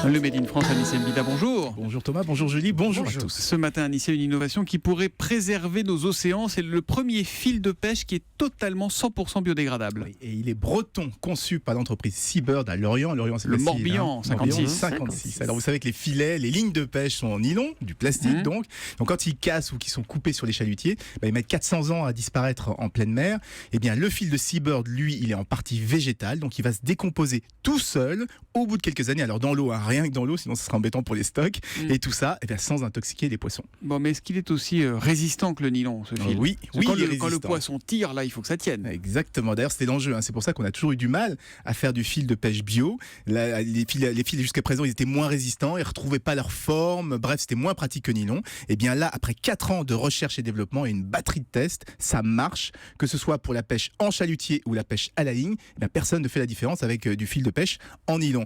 Le Made in France, Anissé Mbida, bonjour. Bonjour Thomas, bonjour Julie, bonjour à tous. Ce matin, Anissé, une innovation qui pourrait préserver nos océans. C'est le premier fil de pêche qui est totalement 100% biodégradable. Oui, et il est breton, conçu par l'entreprise Seabird à Lorient. Lorient, c'est le facile, Morbihan, 56. Alors vous savez que les filets, les lignes de pêche sont en nylon, du plastique donc. Donc quand ils cassent ou qu'ils sont coupés sur les chalutiers, ils mettent 400 ans à disparaître en pleine mer. Eh bien le fil de Seabird, lui, il est en partie végétal, donc il va se décomposer tout seul au bout de quelques années. Alors dans l'eau, rien que dans l'eau, sinon ce serait embêtant pour les stocks. Et tout ça, sans intoxiquer les poissons. Bon, mais est-ce qu'il est aussi résistant que le nylon, ce fil? Oui, quand le poisson tire, là, il faut que ça tienne. Exactement. D'ailleurs, c'était l'enjeu. C'est pour ça qu'on a toujours eu du mal à faire du fil de pêche bio. Là, les fils jusqu'à présent, ils étaient moins résistants, ils ne retrouvaient pas leur forme. Bref, c'était moins pratique que nylon. Et bien là, après 4 ans de recherche et développement et une batterie de tests, ça marche. Que ce soit pour la pêche en chalutier ou la pêche à la ligne, personne ne fait la différence avec du fil de pêche en nylon.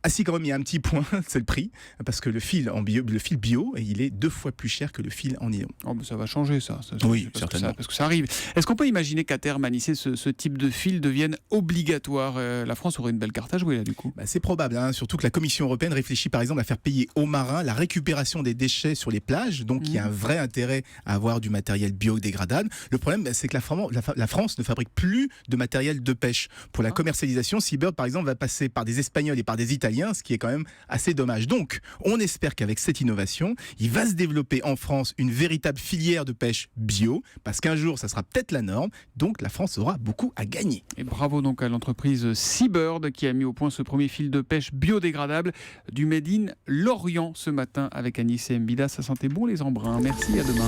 Ah si, quand même, il y a un petit point, c'est le prix, parce que le fil bio, il est 2 fois plus cher que le fil en nylon. Oh, mais ça va changer ça. Oui, certainement. Parce que ça arrive. Est-ce qu'on peut imaginer qu'à terme, Anissé, ce type de fil devienne obligatoire? La France aurait une belle carte à jouer là, du coup. C'est probable, surtout que la Commission européenne réfléchit par exemple à faire payer aux marins la récupération des déchets sur les plages, donc il y a un vrai intérêt à avoir du matériel biodégradable. Le problème, c'est que la France ne fabrique plus de matériel de pêche. Pour la commercialisation, Seabird par exemple va passer par des Espagnols et par des Italiens, ce qui est quand même assez dommage. Donc, on espère qu'avec cette innovation, il va se développer en France une véritable filière de pêche bio, parce qu'un jour, ça sera peut-être la norme, donc la France aura beaucoup à gagner. Et bravo donc à l'entreprise Seabird qui a mis au point ce premier fil de pêche biodégradable du Made in Lorient ce matin avec Anissé Mbida. Ça sentait bon les embruns. Merci, à demain.